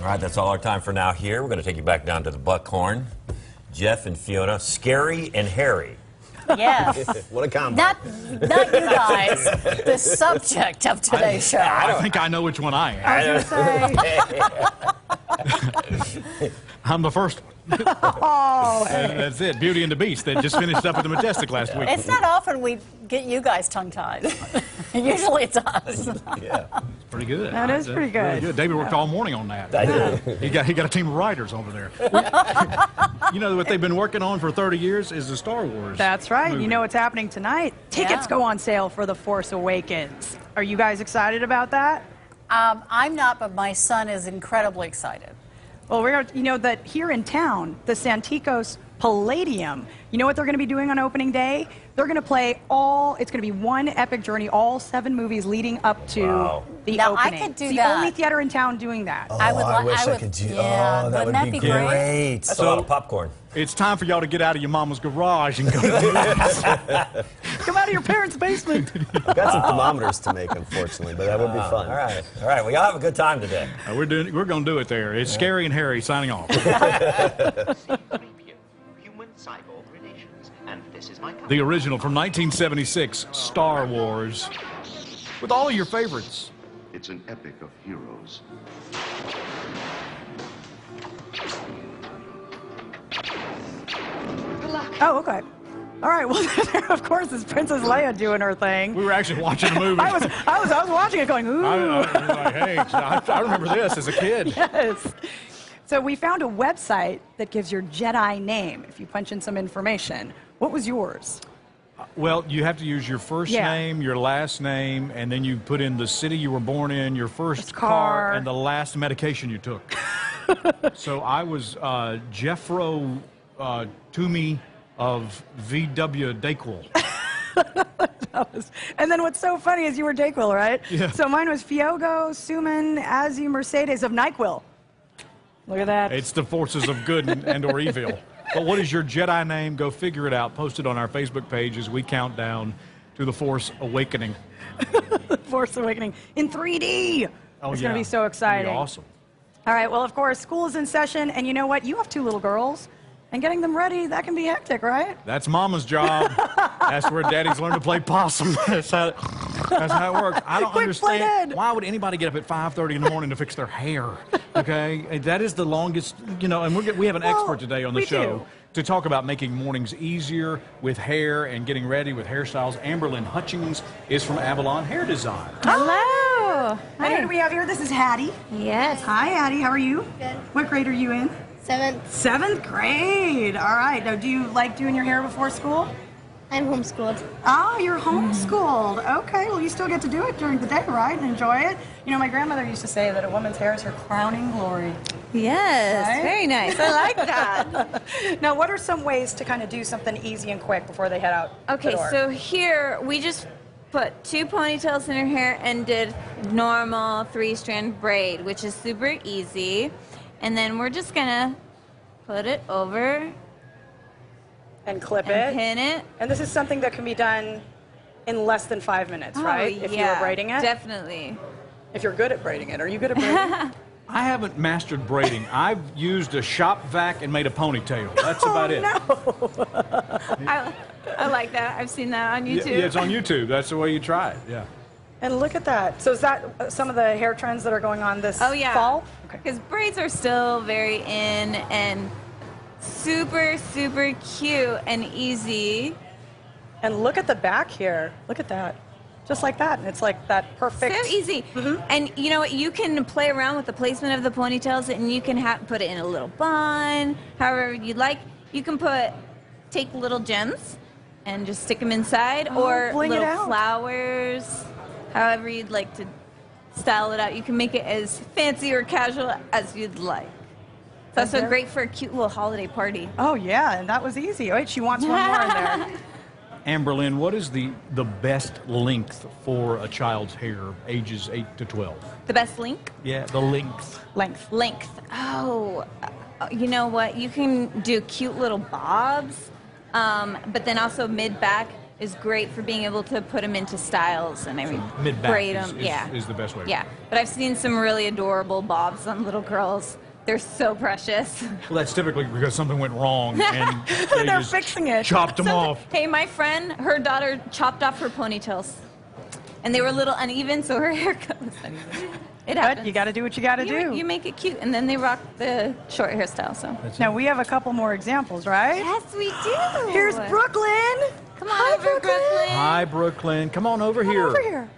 right, that's all our time for now here. We're going to take you back down to the Buckhorn. Jeff and Fiona, Scary and Harry. Yes. What a combo. Not you guys, the subject of today's show. I think I know which one I am. I'm the first one. Oh, And that's it. Beauty and the Beast. They just finished up at the Majestic last week. it's not often we get you guys tongue-tied. Usually it's us. Yeah. Pretty good. That is pretty good. Really good. David worked all morning on that. I did. He got a team of writers over there. You know what they've been working on for 30 years is the Star Wars. That's right. movie. You know what's happening tonight? Tickets go on sale for The Force Awakens. Are you guys excited about that? I'm not, but my son is incredibly excited. Well, we're you know that here in town, the Santikos Palladium. You know what they're going to be doing on opening day? They're going to play it's going to be one epic journey, all 7 movies leading up to the Now, I opening. could do it's the that. only theater in town doing that. Oh, I would I wish I I would, could do. yeah, Oh, that wouldn't would that be be great. That's a lot of popcorn. It's time for y'all to get out of your mama's garage and go to the movies. Come out of your parents' basement. I've got some thermometers to make, unfortunately, but that would be fun. All right. All right. We all have a good time today. We're going to do it there. It's Scary and Harry signing off. Human cyborg relations, and this is my The original from 1976, Star Wars, with all of your favorites. It's an epic of heroes. Oh, okay. All right. Well, of course, it's Princess Leia doing her thing. We were actually watching the movie. I was watching it going, ooh. I was like, hey, I remember this as a kid. Yes. So we found a website that gives your Jedi name if you punch in some information. What was yours? Well, you have to use your first name, your last name, and then you put in the city you were born in, your first car, and the last medication you took. So I was Jeffro Toomey of VW Dayquil. And then what's so funny is you were Dayquil, right? Yeah. So mine was Fiogo Suman Azi Mercedes of NyQuil. Look at that. It's the forces of good and or evil. But what is your Jedi name? Go figure it out. Post it on our Facebook page as we count down to the Force Awakening. Force Awakening in 3D. Oh, it's going to be so exciting. It'll be awesome. All right, well, of course, school is in session, and you know what? You have 2 little girls, and getting them ready, that can be hectic, right? That's Mama's job. That's where Daddy's learned to play possum. That's how it works. I don't understand. Why would anybody get up at 5:30 in the morning to fix their hair? Okay, and that is the longest, you know, and we have an expert today on the show to talk about making mornings easier with hair and getting ready with hairstyles. Amberlynn Hutchings is from Avalon Hair Design. Hello. And who do we have here? This is Hattie. Yes. Hi, Hattie. How are you? Good. What grade are you in? 7th. 7th grade. All right. Now, do you like doing your hair before school? I'm homeschooled. Oh, you're homeschooled. Okay. Well, you still get to do it during the day, right? And enjoy it. You know, my grandmother used to say that a woman's hair is her crowning glory. Yes. Right? Very nice. I like that. Now, what are some ways to kind of do something easy and quick before they head out Okay, the door? so here we just put 2 ponytails in her hair and did normal 3-strand braid, which is super easy. And then we're just gonna put it over and clip and it. pin it. And this is something that can be done in less than 5 minutes, right? If you were braiding it? Definitely. If you're good at braiding it. Are you good at braiding? I haven't mastered braiding. I've used a shop vac and made a ponytail. That's about it. I like that. I've seen that on YouTube. Yeah, it's on YouTube. That's the way you try it. Yeah. And look at that. So is that some of the hair trends that are going on this fall? Because braids are still very in and super, super cute and easy. And look at the back here. Look at that. Just like that. And it's like that perfect. So easy. And you know what? You can play around with the placement of the ponytails and you can put it in a little bun, however you'd like. You can take little gems and just stick them inside, or little flowers, however you'd like to style it out. You can make it as fancy or casual as you'd like. It's also great for a cute little holiday party. Oh, yeah, and that was easy. Wait, she wants one more in there. Amberlynn, what is the best length for a child's hair, ages 8 to 12? The best length? Yeah, the length. Length. Oh, you know what? You can do cute little bobs, but then also mid-back. is great for being able to put them into styles and everything. Mid-back braid is- 'em, is- yeah. is the best way to Yeah, but I've seen some really adorable bobs on little girls. They're so precious. Well, that's typically because something went wrong and they They're just fixing it. chopped them off. Hey, my friend, her daughter chopped off her ponytails, and they were a little uneven, so her haircut was uneven. It But happens. you got to do what you got to do. You make it cute, and then they rock the short hairstyle. So Now, we have a couple more examples, right? yes, we do. Here's Brooklyn. Come on over, Brooklyn. Hi, Brooklyn. Come on over Come here. over here.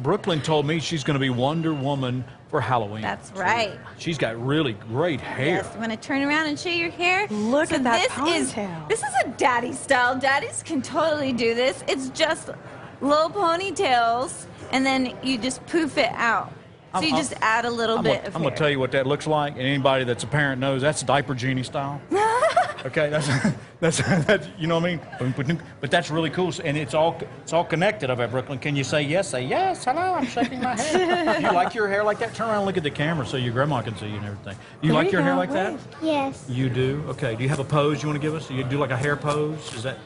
Brooklyn told me she's going to be Wonder Woman for Halloween. That's right. She's got really great hair. Yes, you want to turn around and show your hair? Look So at that this ponytail. This is a daddy style. Daddies can totally do this. It's just low ponytails, and then you just poof it out. So you just add a little bit of I'm hair. gonna tell you what that looks like, and anybody that's a parent knows that's diaper genie style. Okay, that's you know what I mean. But that's really cool, and it's all connected. Over at Brooklyn, can you say yes? Say yes. Hello, I'm shaking my head. You like your hair like that? Turn around and look at the camera so your grandma can see you and everything. You like your hair like that? Yes. You do. Okay. Do you have a pose you want to give us? You do like a hair pose? Is that?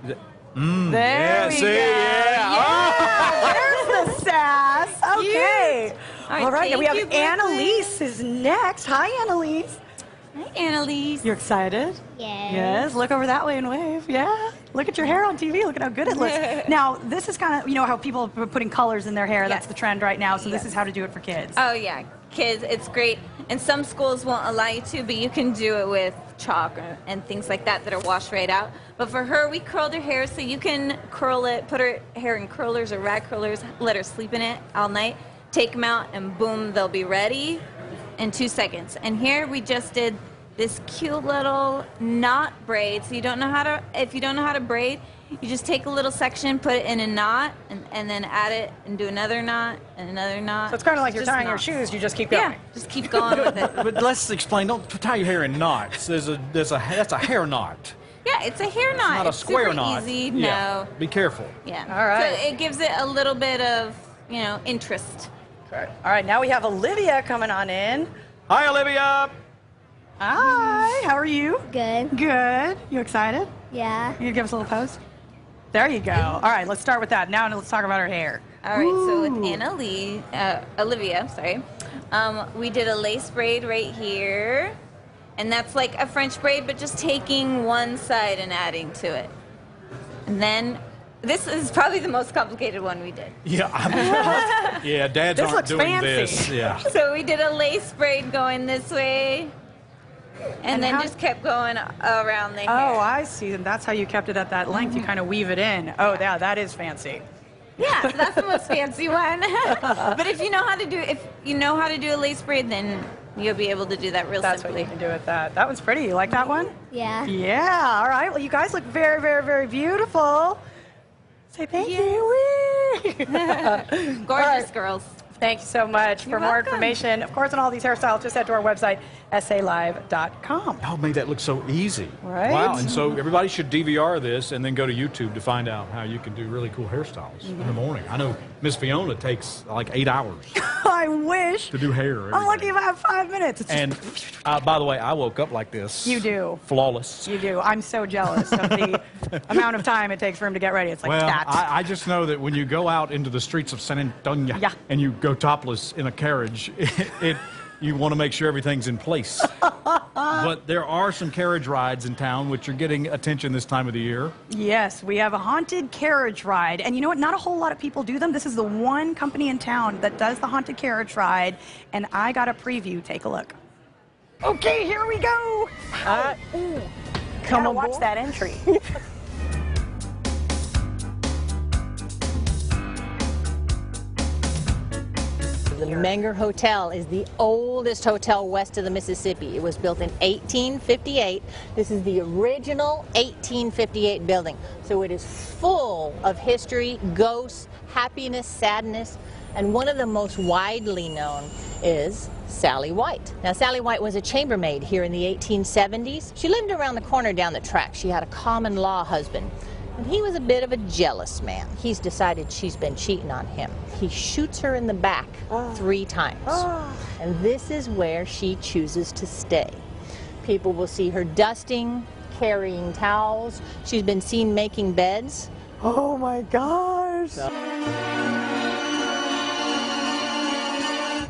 There Yeah. we See. go. Yeah. There's the sass. Okay. right, All right. Now we have thank you, Brooklyn. Annalise is next. Hi, Annalise. Hi, Annalise. You're excited? Yes. Yes. Look over that way and wave. Yeah. Look at your hair on TV. Look at how good it looks. Now, this is kind of, you know, how people are putting colors in their hair. That's Yes. the trend right now. So this Yes. is how to do it for kids. Oh yeah, kids, it's great. And some schools won't allow you to, but you can do it with chalk and things like that are washed right out. But for her, we curled her hair, so you can curl it, put her hair in curlers or rag curlers, let her sleep in it all night, take them out, and boom, they'll be ready in 2 seconds. And here we just did this cute little knot braid. So you don't know how to, if you don't know how to braid, you just take a little section, put it in a knot, and then add it and do another knot and another knot. So it's kind of like you're Just tying your knots. shoes. You just keep going. Yeah, just keep going with it. But let's explain. Don't tie your hair in knots. That's a hair knot. Yeah, it's a hair knot. Not a it's square super knot. easy. Yeah. No. Be careful. Yeah. All right. So it gives it a little bit of, interest. Okay. All right. Now we have Olivia coming on in. Hi, Olivia. Hi. How are you? Good. Good. You excited? Yeah. You gonna give us a little pose? There you go. All right, let's start with that. Now let's talk about her hair. All right, so with Olivia, we did a lace braid right here. And that's like a French braid, but just taking one side and adding to it. And then, this is probably the most complicated one we did. Yeah. Yeah. Dads This aren't looks doing fancy. this. Yeah. So we did a lace braid going this way, and then how- just kept going around the hair. Oh, I see. And that's how you kept it at that length. You kind of weave it in. Oh, yeah, that is fancy. Yeah, so that's the most fancy one. But if you know how to do a lace braid, then you'll be able to do that real That's simply. what you can do with that. That one's pretty. You like that one? Yeah. Yeah. All right. Well, you guys look very, very, very beautiful. Say thank you. Gorgeous right. girls. Thank you so much. For You're more welcome. information, of course, on all these hairstyles, just head to our website, salive.com. Y'all made that look so easy. Right? Wow. And so everybody should DVR this and then go to YouTube to find out how you can do really cool hairstyles in the morning. I know Miss Fiona takes like 8 hours I wish. to do hair. every I'm lucky day. if I have 5 minutes. It's And by the way, I woke up like this. You do. Flawless. You do. I'm so jealous of the amount of time it takes for him to get ready. It's like Well, that. I just know that when you go out into the streets of San Antonio Yeah. and you go topless in a carriage, you want to make sure everything's in place. But there are some carriage rides in town which are getting attention this time of the year. Yes, we have a haunted carriage ride. And you know what? Not a whole lot of people do them. This is the one company in town that does the haunted carriage ride. And I got a preview. Take a look. Okay, here we go. Come on, watch that entry. The Menger Hotel is the oldest hotel west of the Mississippi. It was built in 1858. This is the original 1858 building. So it is full of history, ghosts, happiness, sadness, and one of the most widely known is Sally White. Now, Sally White was a chambermaid here in the 1870s. She lived around the corner down the track. She had a common law husband. And he was a bit of a jealous man. He's decided she's been cheating on him. He shoots her in the back 3 times. And this is where she chooses to stay. People will see her dusting, carrying towels. She's been seen making beds. Oh my gosh.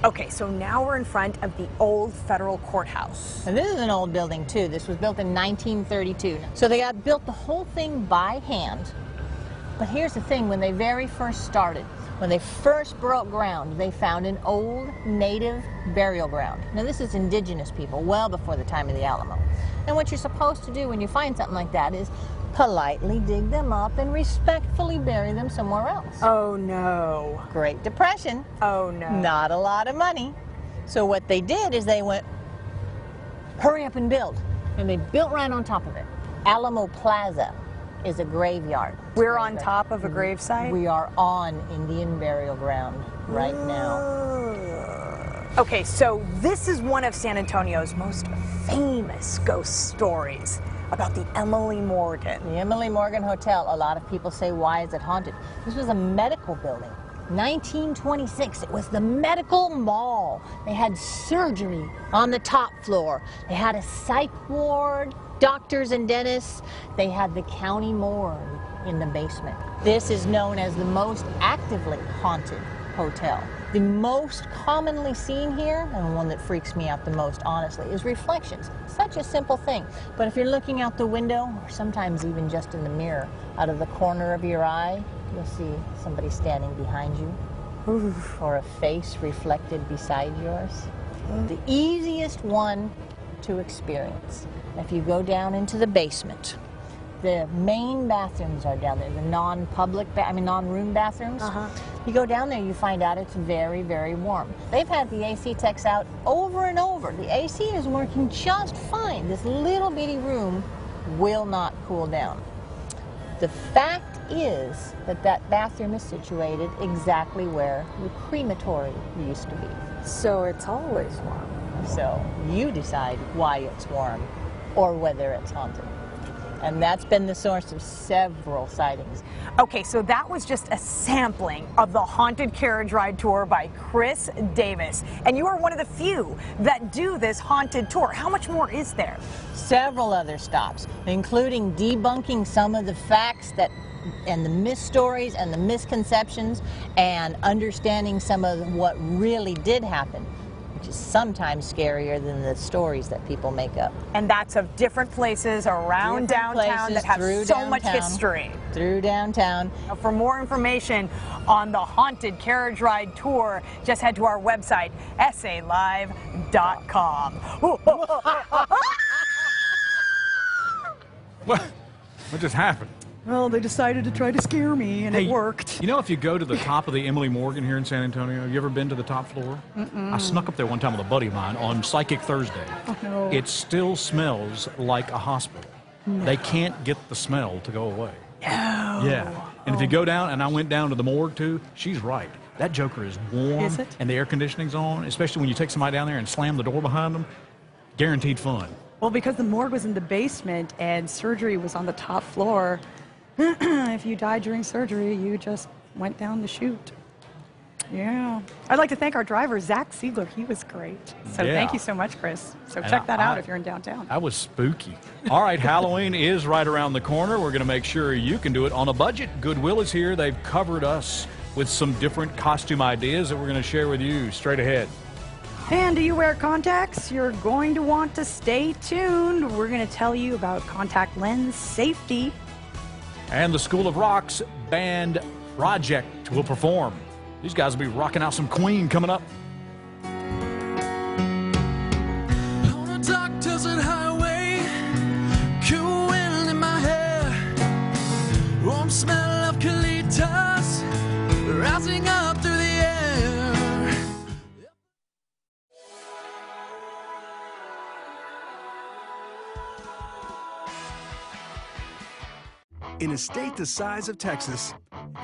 Okay, so now we're in front of the old federal courthouse. And this is an old building too. This was built in 1932. So they got built the whole thing by hand. But here's the thing, when they very first started, when they first broke ground, they found an old native burial ground. Now this is indigenous people, well before the time of the Alamo. And what you're supposed to do when you find something like that is politely dig them up and respectfully bury them somewhere else. Oh no. Great Depression. Oh no. Not a lot of money. So what they did is they went, hurry up and build. And they built right on top of it. Alamo Plaza is a graveyard. We're on top of a gravesite? We are on Indian burial ground right now. Okay, so this is one of San Antonio's most famous ghost stories about the Emily Morgan. The Emily Morgan Hotel, a lot of people say, why is it haunted? This was a medical building. 1926, it was the medical mall. They had surgery on the top floor. They had a psych ward, doctors and dentists. They had the county morgue in the basement. This is known as the most actively haunted hotel. The most commonly seen here, and the one that freaks me out the most, honestly, is reflections. Such a simple thing. But if you're looking out the window, or sometimes even just in the mirror, out of the corner of your eye, you'll see somebody standing behind you. Oof. Or a face reflected beside yours. The easiest one to experience. If you go down into the basement, the main bathrooms are down there, the non-room bathrooms. You go down there, you find out it's very, very warm. They've had the AC techs out over and over. The AC is working just fine. This little bitty room will not cool down. The fact is that that bathroom is situated exactly where the crematory used to be. So it's always warm. So you decide why it's warm or whether it's haunted. And that's been the source of several sightings. Okay, so that was just a sampling of the Haunted Carriage Ride Tour by Chris Davis. And you are one of the few that do this haunted tour. How much more is there? Several other stops, including debunking some of the facts and the myth-stories and the misconceptions, and understanding some of what really did happen, which is sometimes scarier than the stories that people make up. And that's of different places around downtown that have so much history. Through downtown. For more information on the Haunted Carriage Ride Tour, just head to our website, salive.com. What just happened? Well, they decided to try to scare me, and it worked. You know, if you go to the top of the Emily Morgan here in San Antonio, have you ever been to the top floor? I snuck up there one time with a buddy of mine on Psychic Thursday. Oh, no. It still smells like a hospital. No. They can't get the smell to go away. No. Yeah. And if you go down, and I went down to the morgue too, she's right. That joker is warm. Is it? And the air conditioning's on, especially when you take somebody down there and slam the door behind them. Guaranteed fun. Well, because the morgue was in the basement and surgery was on the top floor, if you died during surgery, you just went down the chute. Yeah. I'd like to thank our driver, Zach Siegler. He was great. So thank you so much, Chris. So check that out if you're in downtown. That was spooky. All right, Halloween is right around the corner. We're going to make sure you can do it on a budget. Goodwill is here. They've covered us with some different costume ideas that we're going to share with you straight ahead. And do you wear contacts? You're going to want to stay tuned. We're going to tell you about contact lens safety. And the School of Rock's band Project will perform. These guys will be rocking out some Queen coming up. On a dark desert highway, cool wind in my hair, warm smell of colitas rising up through the air. In a state the size of Texas,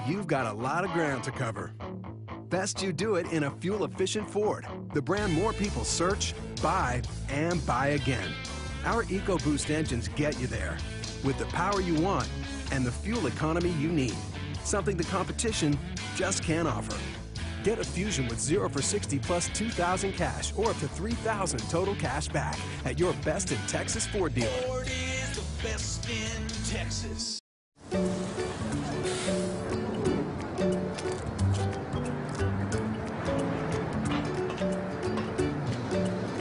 you've got a lot of ground to cover. Best you do it in a fuel-efficient Ford, the brand more people search, buy, and buy again. Our EcoBoost engines get you there, with the power you want and the fuel economy you need, something the competition just can't offer. Get a Fusion with 0 for 60 plus $2,000 cash or up to $3,000 total cash back at your best in Texas Ford dealer. Ford is the best in Texas.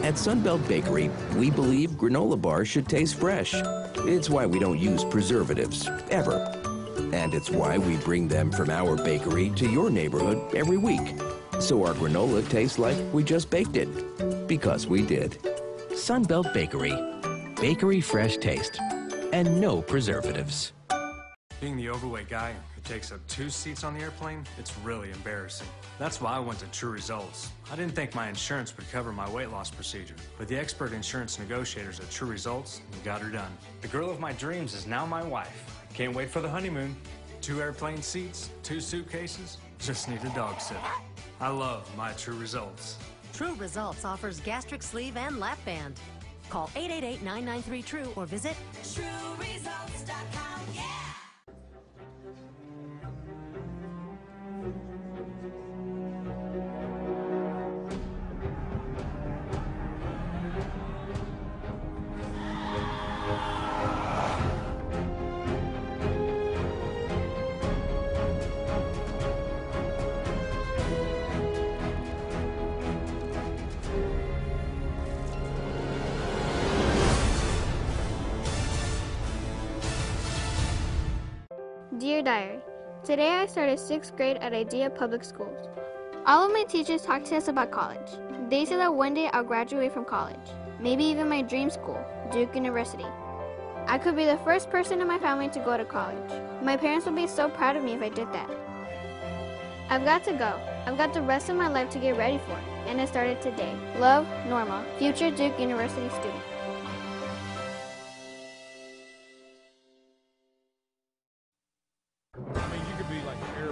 At Sunbelt Bakery, we believe granola bars should taste fresh. It's why we don't use preservatives, ever. And it's why we bring them from our bakery to your neighborhood every week. So our granola tastes like we just baked it. Because we did. Sunbelt Bakery. Bakery fresh taste. And no preservatives. Being the overweight guy who takes up 2 seats on the airplane, it's really embarrassing. That's why I went to True Results. I didn't think my insurance would cover my weight loss procedure, but the expert insurance negotiators at True Results got her done. The girl of my dreams is now my wife. Can't wait for the honeymoon. 2 airplane seats, 2 suitcases, just need a dog sitter. I love my True Results. True Results offers gastric sleeve and lap band. Call 888-993-TRUE or visit TrueResults.com. Dear Diary, today I started 6th grade at Idea Public Schools. All of my teachers talk to us about college. They say that one day I'll graduate from college, maybe even my dream school, Duke University. I could be the first person in my family to go to college. My parents would be so proud of me if I did that. I've got to go. I've got the rest of my life to get ready for it, and it started today. Love, Norma, future Duke University student.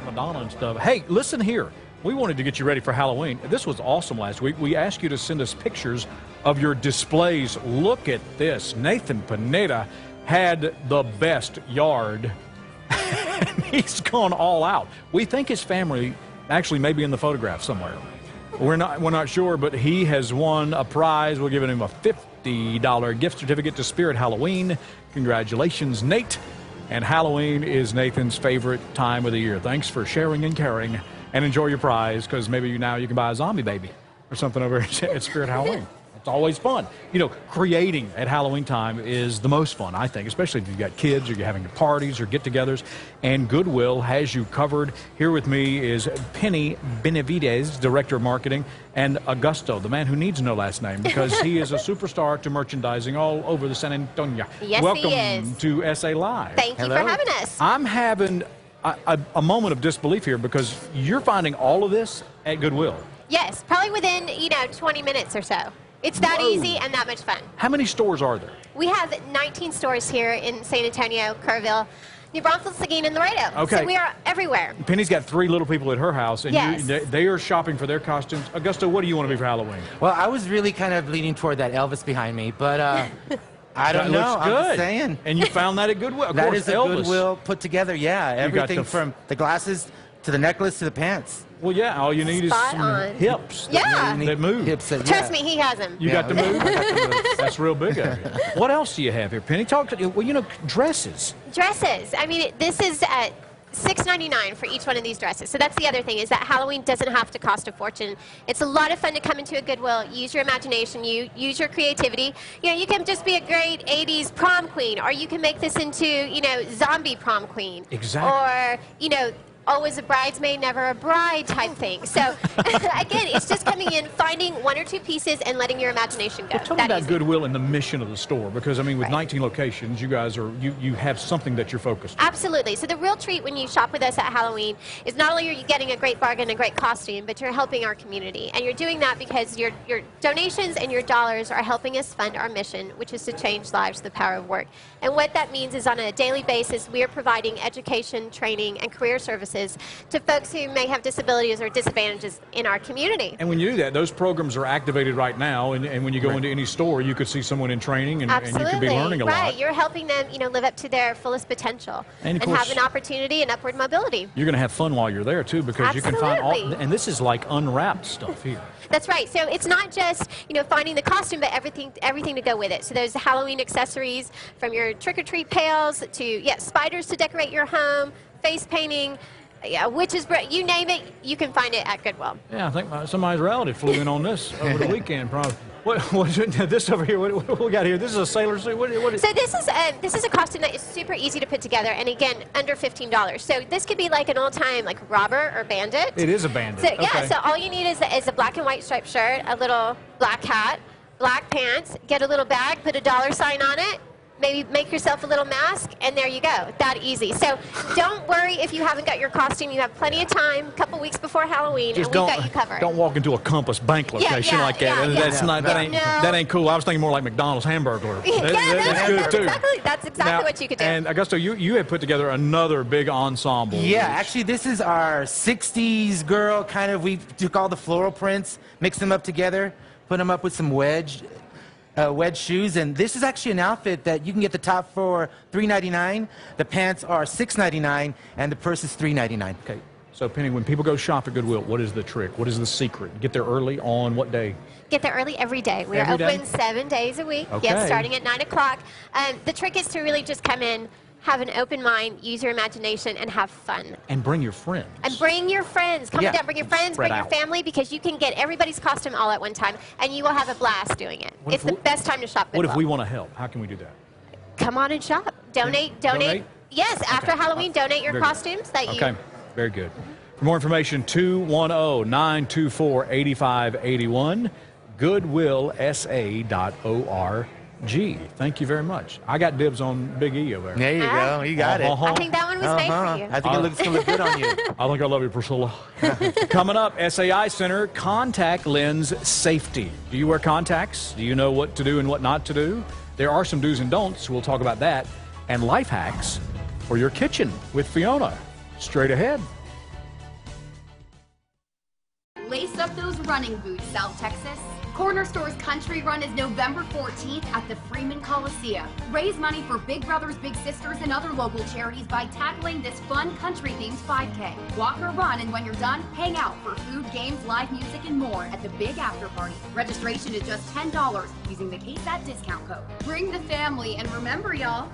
Madonna and stuff. Hey, listen here. We wanted to get you ready for Halloween. This was awesome last week. We asked you to send us pictures of your displays. Look at this. Nathan Pineda had the best yard. He's gone all out. We think his family actually may be in the photograph somewhere. We're not sure, but he has won a prize. We're giving him a $50 gift certificate to Spirit Halloween. Congratulations, Nate. And Halloween is Nathan's favorite time of the year. Thanks for sharing and caring, and enjoy your prize, because maybe now you can buy a zombie baby or something over at Spirit Halloween. It's always fun. You know, creating at Halloween time is the most fun, I think, especially if you've got kids or you're having parties or get-togethers. And Goodwill has you covered. Here with me is Penny Benavides, Director of Marketing, and Augusto, the man who needs no last name, because he is a superstar to merchandising all over the San Antonio. Yes, Welcome he is. to SA Live. Thank you for having us. I'm having a moment of disbelief here, because you're finding all of this at Goodwill. Yes, probably within, 20 minutes or so. It's that easy and that much fun. How many stores are there? We have 19 stores here in San Antonio, Kerrville, New Braunfels, Seguin, and Laredo. Okay. So we are everywhere. Penny's got 3 little people at her house, and Yes. they are shopping for their costumes. Augusto, what do you want to be for Halloween? Well, I was really kind of leaning toward that Elvis behind me, but I don't That know. looks I'm good. just saying. And you found that at Goodwill. Of That course, is a Elvis. Goodwill put together, yeah. You got Everything from the glasses to the necklace to the pants. Well, yeah, all you need Spot is some on. hips Yeah. that move. Trust me, he has them. You got the move? That's real big of you. What else do you have here, Penny? Talk to well, dresses. Dresses. I mean, this is at $6.99 for each one of these dresses. So that's the other thing, is that Halloween doesn't have to cost a fortune. It's a lot of fun to come into a Goodwill, use your imagination, use your creativity. You can just be a great 80s prom queen, or you can make this into, zombie prom queen. Exactly. Or, always a bridesmaid, never a bride type thing. So, again, it's just coming in, finding 1 or 2 pieces, and letting your imagination go. Well, tell me about Goodwill and the mission of the store, because, I mean, with 19 locations, you guys you have something that you're focused on. Absolutely. So the real treat when you shop with us at Halloween is not only are you getting a great bargain and a great costume, but you're helping our community. And you're doing that because your donations and your dollars are helping us fund our mission, which is to change lives, the power of work. And what that means is on a daily basis, we are providing education, training, and career services to folks who may have disabilities or disadvantages in our community. And when you do that, those programs are activated right now, and when you go into any store, you could see someone in training, and you could be learning a lot. Right, you're helping them, live up to their fullest potential And and of course- have an opportunity and upward mobility. You're going to have fun while you're there, too, because you can find all, Absolutely. and this is like unwrapped stuff here. That's right. So it's not just, finding the costume, but everything to go with it. So there's Halloween accessories, from your trick-or-treat pails to, spiders to decorate your home, face painting, Yeah, witch's bread, you name it, you can find it at Goodwill. Yeah, I think somebody's relative flew in on this over the weekend, probably. What's this over here? What we got here? This is a sailor suit. What is So this is a costume that is super easy to put together, and again, under $15. So this could be like an old-time like robber or bandit. It is a bandit. So yeah, Okay. so all you need is a black and white striped shirt, a little black hat, black pants, get a little bag, put a $ sign on it, maybe make yourself a little mask, and there you go. That easy. So don't worry if you haven't got your costume. You have plenty of time, a couple weeks before Halloween, Just and we've got you covered. Don't walk into a Compass Bank location like that. That's not. That ain't cool. I was thinking more like McDonald's Hamburglar. That's exactly what you could do. And Augusto, you had put together another big ensemble. Yeah, actually, this is our 60s girl kind of. We took all the floral prints, mixed them up together, put them up with some wedge shoes, and this is actually an outfit that you can get the top for $3.99, the pants are $6.99, and the purse is $3.99. Okay, so Penny, when people go shop at Goodwill, what is the trick? What is the secret? Get there early on what day? Get there early every day. We're Every day? open 7 days a week. Okay. Yes, starting at 9 o'clock. The trick is to really just come in, have an open mind, use your imagination, and have fun. And bring your friends. And bring your friends. Come down, bring your friends, Spread bring your out. family, because you can get everybody's costume all at one time, and you will have a blast doing it. What It's if the best time to shop What Goodwill. if we want to help? How can we do that? Come on and shop. Donate. Yes, after Halloween, donate your Very good. costumes that you... Okay, very good. For more information, 210-924-8581, goodwillsa.org. Thank you very much. I got dibs on Big E over there. There you go. You got it. I think that one was made for you. I think it looks going to look good on you. I think I love you, Priscilla. Coming up, SAI Center, contact lens safety. Do you wear contacts? Do you know what to do and what not to do? There are some do's and don'ts. We'll talk about that. And life hacks for your kitchen with Fiona. Straight ahead. Lace up those running boots, South Texas. Corner Store's Country Run is November 14th at the Freeman Coliseum. Raise money for Big Brothers Big Sisters and other local charities by tackling this fun country-themed 5K. Walk or run, and when you're done, hang out for food, games, live music, and more at the big after party. Registration is just $10 using the KSAT discount code. Bring the family, and remember, y'all,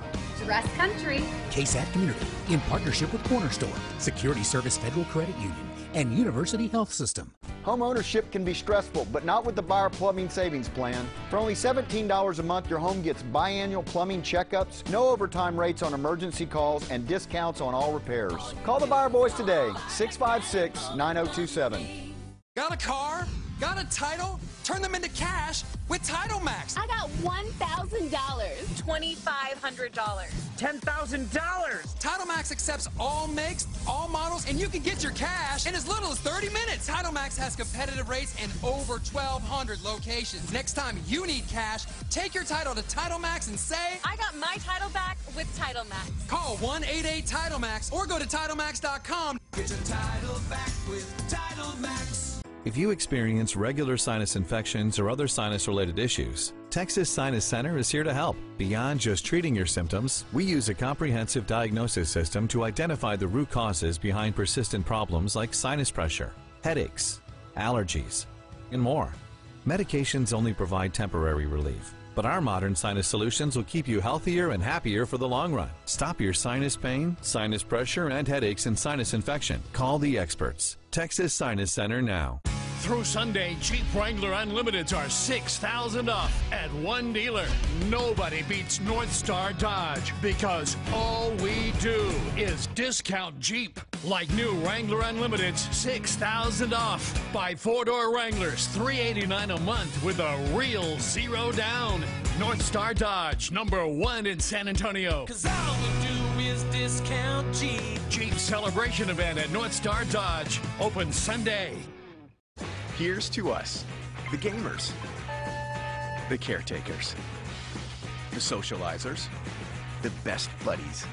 dress country. KSAT Community, in partnership with Corner Store, Security Service Federal Credit Union, and University Health System. Home ownership can be stressful, but not with the Buyer Plumbing Savings Plan. For only $17 a month, your home gets biannual plumbing checkups, no overtime rates on emergency calls, and discounts on all repairs. Call the Buyer Boys today, 656-9027. Got a car? Got a title? Turn them into cash with Title Max. I got $1,000. $2,500. $10,000. Title Max accepts all makes, all models, and you can get your cash in as little as 30 minutes. Title Max has competitive rates in over 1,200 locations. Next time you need cash, take your title to Title Max and say, I got my title back with Title Max. call 1-88-TITLE-MAX or go to TitleMax.com. Get your title back with Title Max. If you experience regular sinus infections or other sinus-related issues, Texas Sinus Center is here to help. Beyond just treating your symptoms, we use a comprehensive diagnosis system to identify the root causes behind persistent problems like sinus pressure, headaches, allergies, and more. Medications only provide temporary relief, but our modern sinus solutions will keep you healthier and happier for the long run. Stop your sinus pain, sinus pressure, and headaches and sinus infection. Call the experts. Texas Sinus Center now. Through Sunday, Jeep Wrangler Unlimiteds are $6,000 off at one dealer. Nobody beats North Star Dodge because all we do is discount Jeep. Like new Wrangler Unlimiteds, $6,000 off. Buy four-door Wranglers, $389 a month with a real zero down. North Star Dodge, #1 in San Antonio. Cause all we do is discount Jeep. Jeep celebration event at North Star Dodge. Open Sunday. Here's to us, the gamers, the caretakers, the socializers, the best buddies.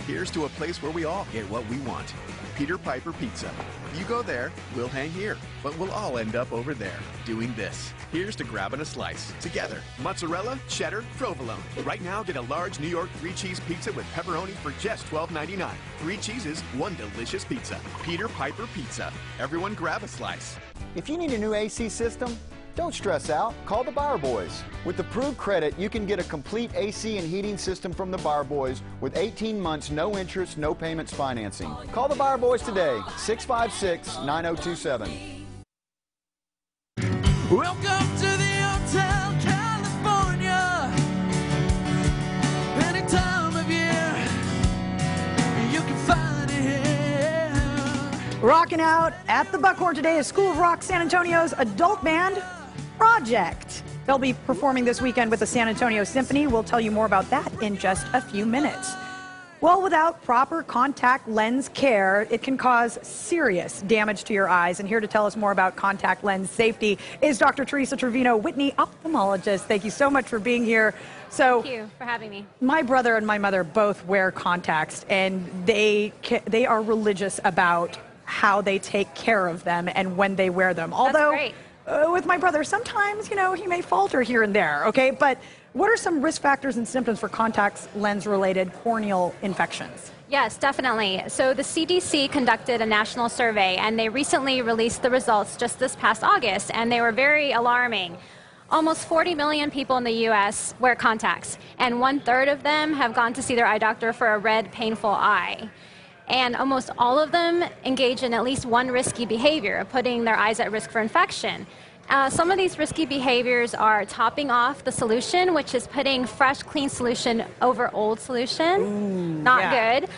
Here's to a place where we all get what we want. Peter Piper Pizza. You go there, we'll hang here, but we'll all end up over there doing this. Here's to grabbing a slice together. Mozzarella, cheddar, provolone. Right now, get a large New York 3-cheese pizza with pepperoni for just $12.99. 3 cheeses, 1 delicious pizza. Peter Piper Pizza. Everyone grab a slice. If you need a new AC system, Don't stress out. Call the Buyer Boys. With approved credit, you can get a complete AC and heating system from the Buyer Boys with 18 months, no interest, no payments financing. Call the Buyer Boys today, 656-9027. Welcome to the Hotel California. Any time of year, you can find it here. Rocking out at the Buckhorn today is School of Rock San Antonio's adult band, Project. They'll be performing this weekend with the San Antonio Symphony. We'll tell you more about that in just a few minutes. Well, without proper contact lens care, it can cause serious damage to your eyes. And here to tell us more about contact lens safety is Dr. Teresa Trevino Whitney, ophthalmologist. Thank you so much for being here. So, thank you for having me. My brother and my mother both wear contacts, and they are religious about how they take care of them and when they wear them. Although, that's great. With my brother, sometimes, he may falter here and there, okay? But what are some risk factors and symptoms for contact lens-related corneal infections? Yes, definitely. So the CDC conducted a national survey, and they recently released the results just this past August, and they were very alarming. Almost 40 million people in the U.S. wear contacts, and 1/3 of them have gone to see their eye doctor for a red, painful eye. And almost all of them engage in at least one risky behavior, putting their eyes at risk for infection. Some of these risky behaviors are topping off the solution, which is putting fresh, clean solution over old solution. Not good.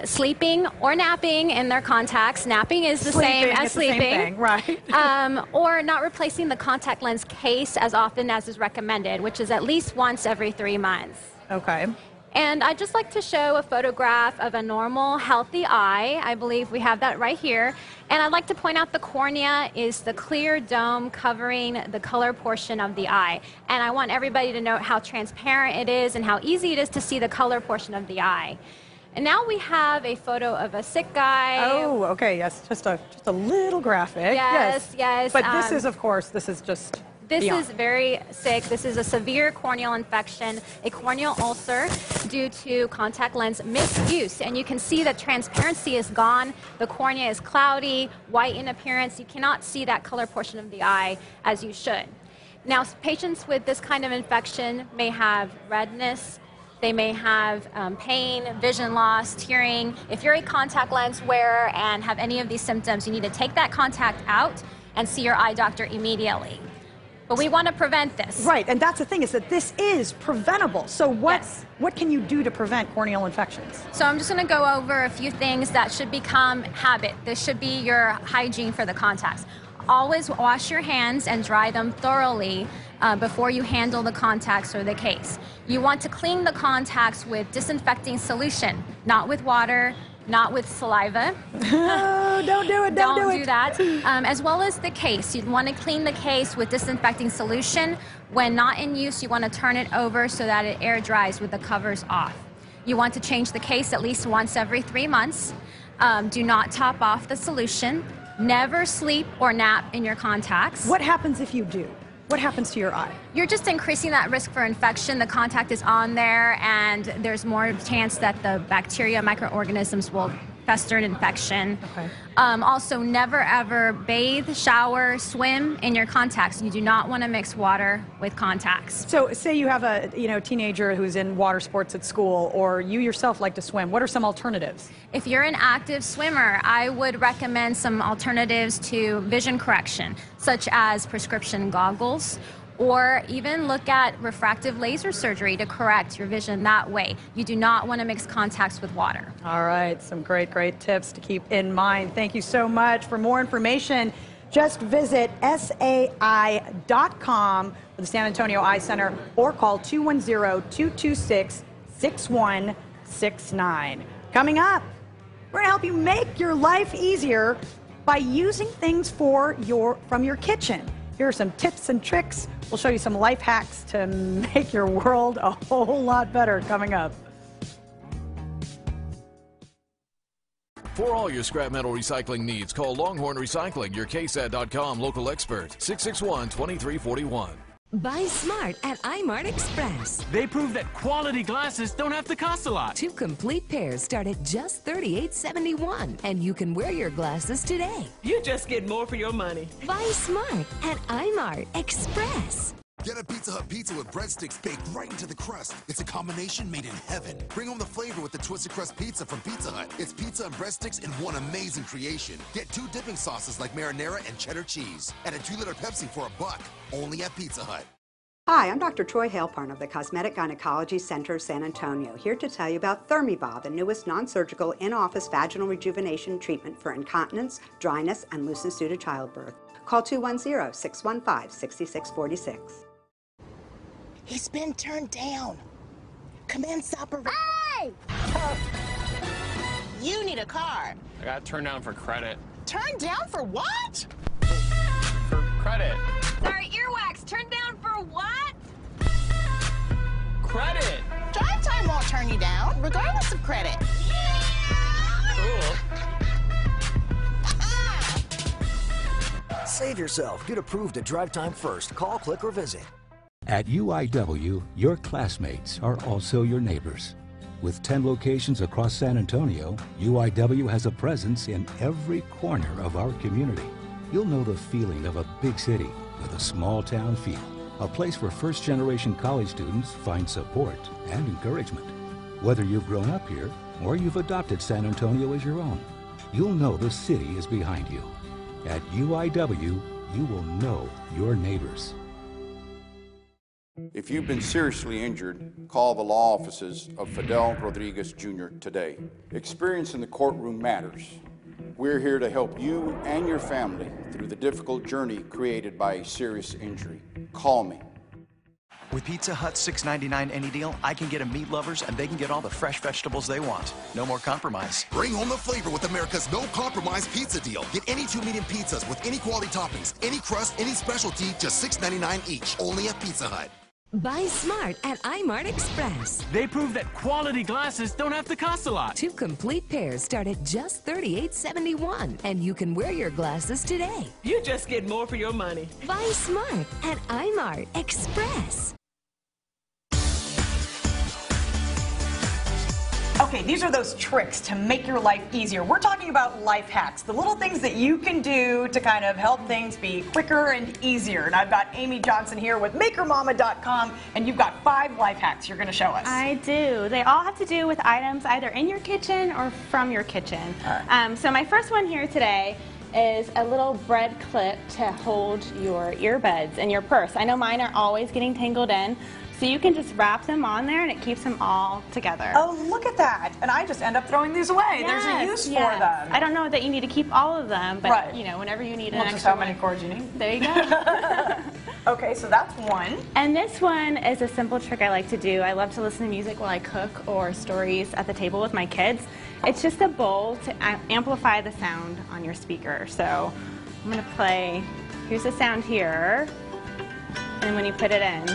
Sleeping or napping in their contacts. Napping is the same as sleeping. The same thing, right? Or not replacing the contact lens case as often as is recommended, which is at least once every 3 months. Okay. And I'd just like to show a photograph of a normal, healthy eye. I believe we have that right here. And I'd like to point out the cornea is the clear dome covering the color portion of the eye. And I want everybody to note how transparent it is and how easy it is to see the color portion of the eye. And now we have a photo of a sick guy. Oh, okay, yes, just a little graphic. Yes, yes. But this is, of course, this is just This beyond. is very sick. This is a severe corneal infection, a corneal ulcer due to contact lens misuse. And you can see that transparency is gone. The cornea is cloudy, white in appearance. You cannot see that color portion of the eye as you should. Now, patients with this kind of infection may have redness. They may have pain, vision loss, tearing. If you're a contact lens wearer and have any of these symptoms, you need to take that contact out and see your eye doctor immediately. But we want to prevent this. Right, and that's the thing, is that this is preventable. So what can you do to prevent corneal infections? So I'm just going to go over a few things that should become habit. This should be your hygiene for the contacts. Always wash your hands and dry them thoroughly before you handle the contacts or the case. You want to clean the contacts with disinfecting solution, not with water, not with saliva. Oh, don't do it, don't do it. Do that. As well as the case. You'd want to clean the case with disinfecting solution. When not in use, you want to turn it over so that it air dries with the covers off. You want to change the case at least once every 3 months. Do not top off the solution. Never sleep or nap in your contacts. What happens if you do? What happens to your eye? You're just increasing that risk for infection. The contact is on there, and there's more chance that the bacteria, microorganisms will fester an infection. Okay. Also, never ever bathe, shower, swim in your contacts. You do not want to mix water with contacts. So say you have a teenager who's in water sports at school, or you yourself like to swim. What are some alternatives? If you're an active swimmer, I would recommend some alternatives to vision correction, such as prescription goggles, or even look at refractive laser surgery to correct your vision that way. You do not want to mix contacts with water. All right, some great tips to keep in mind. Thank you so much. For more information, just visit sai.com for the San Antonio Eye Center, or call 210-226-6169. Coming up, we're going to help you make your life easier by using things from your kitchen. Here are some tips and tricks. We'll show you some life hacks to make your world a whole lot better coming up. For all your scrap metal recycling needs, call Longhorn Recycling, your KSAT.com local expert, 661-2341. Buy smart at iMart Express. They prove that quality glasses don't have to cost a lot. 2 complete pairs start at just $38.71, and you can wear your glasses today. You just get more for your money. Buy smart at iMart Express. Get a Pizza Hut pizza with breadsticks baked right into the crust. It's a combination made in heaven. Bring home the flavor with the Twisted Crust Pizza from Pizza Hut. It's pizza and breadsticks in one amazing creation. Get 2 dipping sauces like marinara and cheddar cheese. And a 2-liter Pepsi for $1. Only at Pizza Hut. Hi, I'm Dr. Troy Haleparn of the Cosmetic Gynecology Center of San Antonio, here to tell you about Thermiva, the newest non-surgical in-office vaginal rejuvenation treatment for incontinence, dryness, and loosens due to childbirth. Call 210-615-6646. He's been turned down. Commence operation. Hey! You need a car. I got turned down for credit. Turned down for what? For credit. Sorry, earwax. Turned down for what? Credit. Drive time won't turn you down, regardless of credit. Cool. Save yourself. Get approved at Drive Time First. Call, click, or visit. At UIW, your classmates are also your neighbors. With 10 locations across San Antonio, UIW has a presence in every corner of our community. You'll know the feeling of a big city with a small town feel, a place where first-generation college students find support and encouragement. Whether you've grown up here or you've adopted San Antonio as your own, you'll know the city is behind you. At UIW, you will know your neighbors. If you've been seriously injured, call the law offices of Fidel Rodriguez Jr. today. Experience in the courtroom matters. We're here to help you and your family through the difficult journey created by a serious injury. Call me. With Pizza Hut's $6.99 any deal, I can get them meat lovers and they can get all the fresh vegetables they want. No more compromise. Bring home the flavor with America's no-compromise pizza deal. Get any 2 medium pizzas with any quality toppings, any crust, any specialty, just $6.99 each. Only at Pizza Hut. Buy smart at iMart Express. They prove that quality glasses don't have to cost a lot. 2 complete pairs start at just $38.71, and you can wear your glasses today. You just get more for your money. Buy smart at iMart Express. Okay, these are those tricks to make your life easier. We're talking about life hacks, the little things that you can do to kind of help things be quicker and easier. And I've got Amy Johnson here with MakerMama.com, and you've got 5 life hacks you're going to show us. I do. They all have to do with items either in your kitchen or from your kitchen. Right. So my first one here today is a little bread clip to hold your earbuds in your purse. I know mine are always getting tangled in. So you can just wrap them on there and it keeps them all together. Oh, look at that. And I just end up throwing these away. Yes, There's a use for them. I don't know that you need to keep all of them, but you know, whenever you need an extra just how many cords you need. There you go. Okay, so that's one. And this one is a simple trick I like to do. I love to listen to music while I cook or stories at the table with my kids. It's just a bowl to amplify the sound on your speaker. So I'm going to play, here's the sound here, and when you put it in,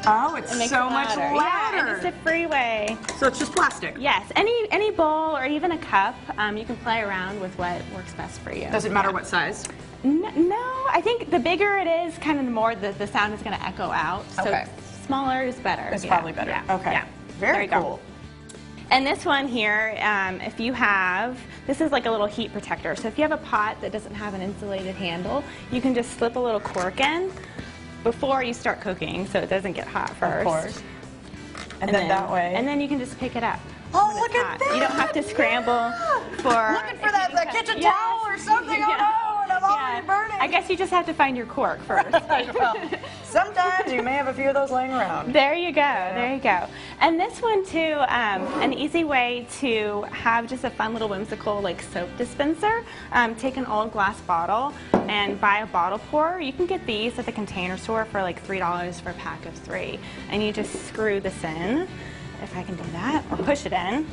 oh, it's it so much louder. Yeah, and it's a freeway. So it's just plastic? Yes. Any bowl or even a cup, you can play around with what works best for you. Does it matter what size? No, I think the bigger it is, kind of the more the sound is going to echo out. So smaller is better. It's probably better. Yeah. Okay. Yeah. Very cool. And this one here, if you have, this is like a little heat protector. So if you have a pot that doesn't have an insulated handle, you can just slip a little cork in before you start cooking so it doesn't get hot first. Of course. And then that way. And then you can just pick it up. Oh, look at that. You don't have to scramble for... Looking for that kitchen towel or something. Oh, no, and I'm already burning. I guess you just have to find your cork first. Well, sometimes you may have a few of those laying around. There you go. There you go. And this one, too, an easy way to have just a fun little whimsical like soap dispenser. Take an old glass bottle and buy a bottle pourer. You can get these at the Container Store for like $3 for a pack of 3. And you just screw this in, if I can do that, or push it in.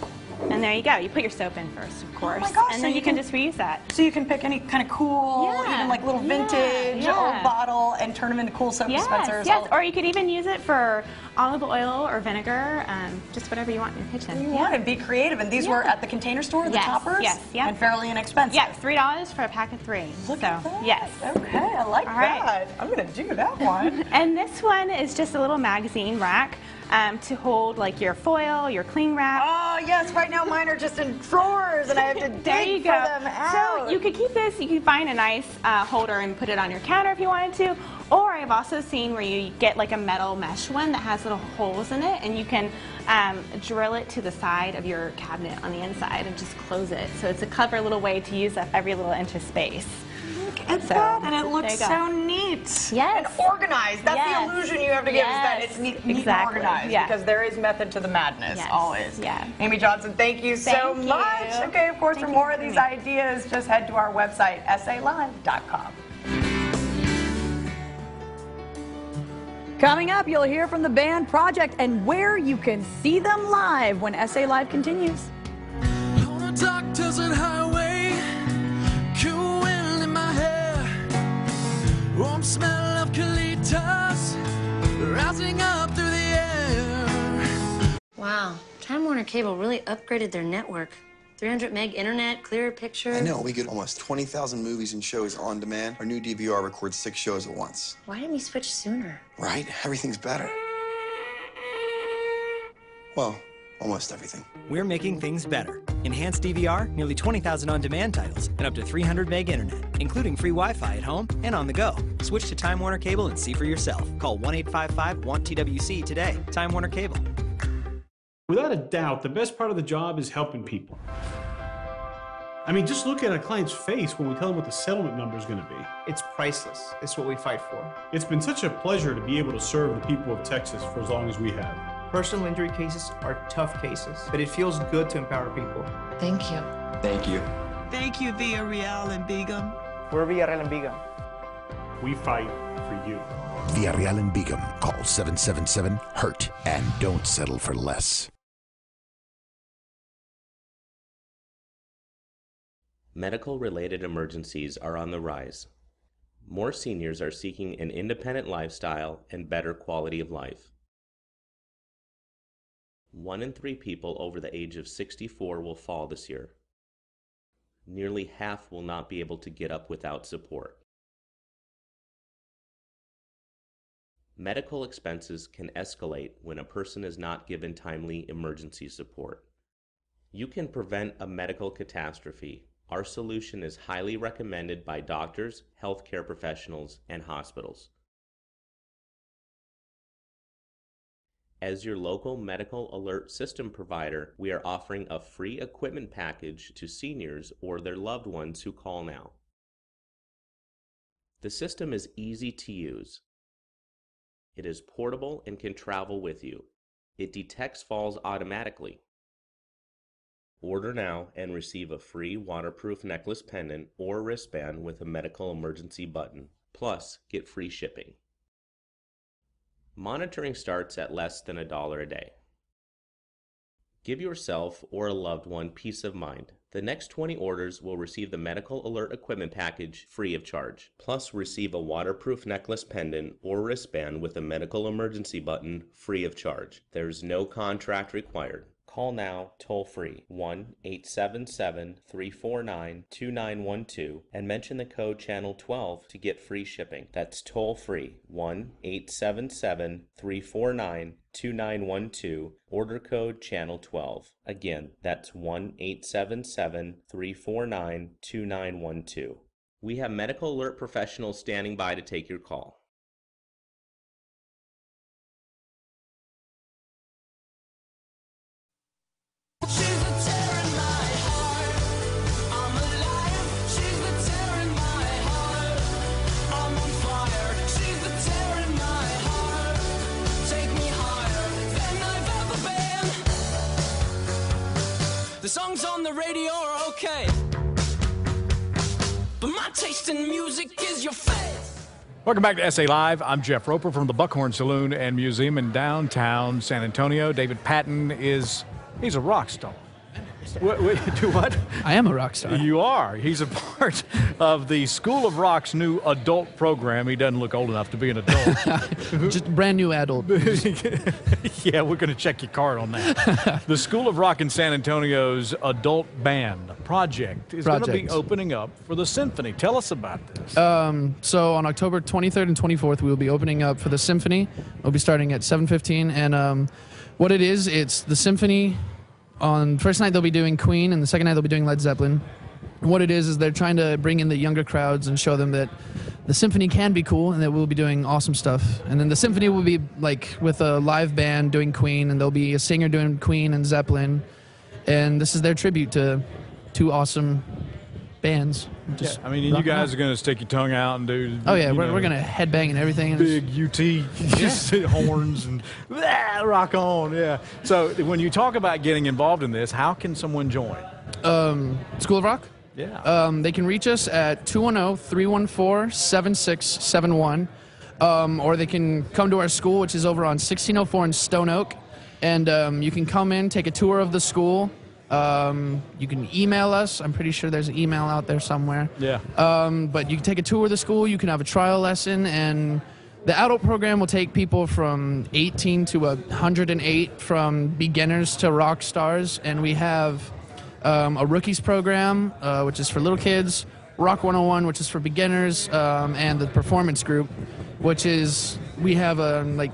And there you go. You put your soap in first, of course. Oh my gosh, and then you can just reuse that. So you can pick any kind of cool, even like little vintage old bottle and turn them into cool soap Yes, dispensers. yes. Or you could even use it for olive oil or vinegar, just whatever you want in your kitchen. You want to be creative, and these were at the Container Store, the toppers? Yes, yes. And fairly inexpensive. Yeah, $3 for a pack of 3. Look at that. Yes. Okay, I like All right. that. I'm going to do that one. And this one is just a little magazine rack to hold like your foil, your cling wrap. Oh, yes. Right now mine are just in drawers, and I have to dig for them out. So you could keep this, you could find a nice holder and put it on your counter if you wanted to. Or I've also seen where you get like a metal mesh one that has little holes in it, and you can drill it to the side of your cabinet on the inside and just close it. So it's a clever little way to use up every little inch of space. Look at that, and it looks so neat. Yes. And organized. That's Yes. the illusion you have to give, is that it's neat and organized. Yeah. Because there is method to the madness, Yes. always. Yeah. Amy Johnson, thank you so Thank much. you. Okay, of course, Thank for you more for of these having ideas, just head to our website, salive.com. Coming up, you'll hear from the band Project and where you can see them live when SA Live continues. On a dark desert highway, cool wind in my hair, warm smell of colitas rising up through the air. Wow, Time Warner Cable really upgraded their network. 300 meg internet, clearer picture. I know, we get almost 20,000 movies and shows on demand. Our new DVR records 6 shows at once. Why didn't we switch sooner? Right? Everything's better. Well, almost everything. We're making things better. Enhanced DVR, nearly 20,000 on-demand titles, and up to 300 meg internet, including free Wi-Fi at home and on the go. Switch to Time Warner Cable and see for yourself. Call 1-855-WANT-TWC today. Time Warner Cable. Without a doubt, the best part of the job is helping people. I mean, just look at a client's face when we tell them what the settlement number is going to be. It's priceless. It's what we fight for. It's been such a pleasure to be able to serve the people of Texas for as long as we have. Personal injury cases are tough cases, but it feels good to empower people. Thank you. Thank you. Thank you, Villarreal and Begum. We're Villarreal and Begum. We fight for you. Villarreal and Begum. Call 777-HURT and don't settle for less. Medical-related emergencies are on the rise. More seniors are seeking an independent lifestyle and better quality of life. 1 in 3 people over the age of 64 will fall this year. Nearly half will not be able to get up without support. Medical expenses can escalate when a person is not given timely emergency support. You can prevent a medical catastrophe. Our solution is highly recommended by doctors, healthcare professionals, and hospitals. As your local medical alert system provider, we are offering a free equipment package to seniors or their loved ones who call now. The system is easy to use. It is portable and can travel with you. It detects falls automatically. Order now and receive a free waterproof necklace pendant or wristband with a medical emergency button. Plus, get free shipping. Monitoring starts at less than $1 a day. Give yourself or a loved one peace of mind. The next 20 orders will receive the Medical Alert Equipment Package free of charge. Plus, receive a waterproof necklace pendant or wristband with a medical emergency button free of charge. There's no contract required. Call now, toll-free, 1-877-349-2912, and mention the code Channel12 to get free shipping. That's toll-free, 1-877-349-2912, order code Channel12. Again, that's 1-877-349-2912. We have medical alert professionals standing by to take your call. The songs on the radio are okay, but my taste in music is your face. Welcome back to SA Live. I'm Jeff Roper from the Buckhorn Saloon and Museum in downtown San Antonio. David Patton he's a rock star. Do what? I am a rock star. You are. He's part of the School of Rock's new adult program. He doesn't look old enough to be an adult. Just brand new adult. Yeah, we're going to check your card on that. The School of Rock in San Antonio's adult band project is going to be opening up for the Symphony. Tell us about this. So on October 23rd and 24th, we will be opening up for the Symphony. We'll be starting at 7:15, and what it is, it's the Symphony. On the first night, they'll be doing Queen, and the second night, they'll be doing Led Zeppelin. And what it is they're trying to bring in the younger crowds and show them that the Symphony can be cool and that we'll be doing awesome stuff. And then the Symphony will be like with a live band doing Queen, and there'll be a singer doing Queen and Zeppelin. And this is their tribute to two awesome bands. Yeah, I mean, you guys are going to stick your tongue out and do... Oh, yeah, we're going to headbang and everything. Big UT horns and rock on, yeah. So when you talk about getting involved in this, how can someone join? School of Rock? Yeah. They can reach us at 210-314-7671, or they can come to our school, which is over on 1604 in Stone Oak, and you can come in, take a tour of the school. You can email us. I'm pretty sure there's an email out there somewhere. Yeah. But you can take a tour of the school. You can have a trial lesson, and the adult program will take people from 18 to 108, from beginners to rock stars, and we have a rookies program, which is for little kids, Rock 101, which is for beginners, and the performance group, which is, we have like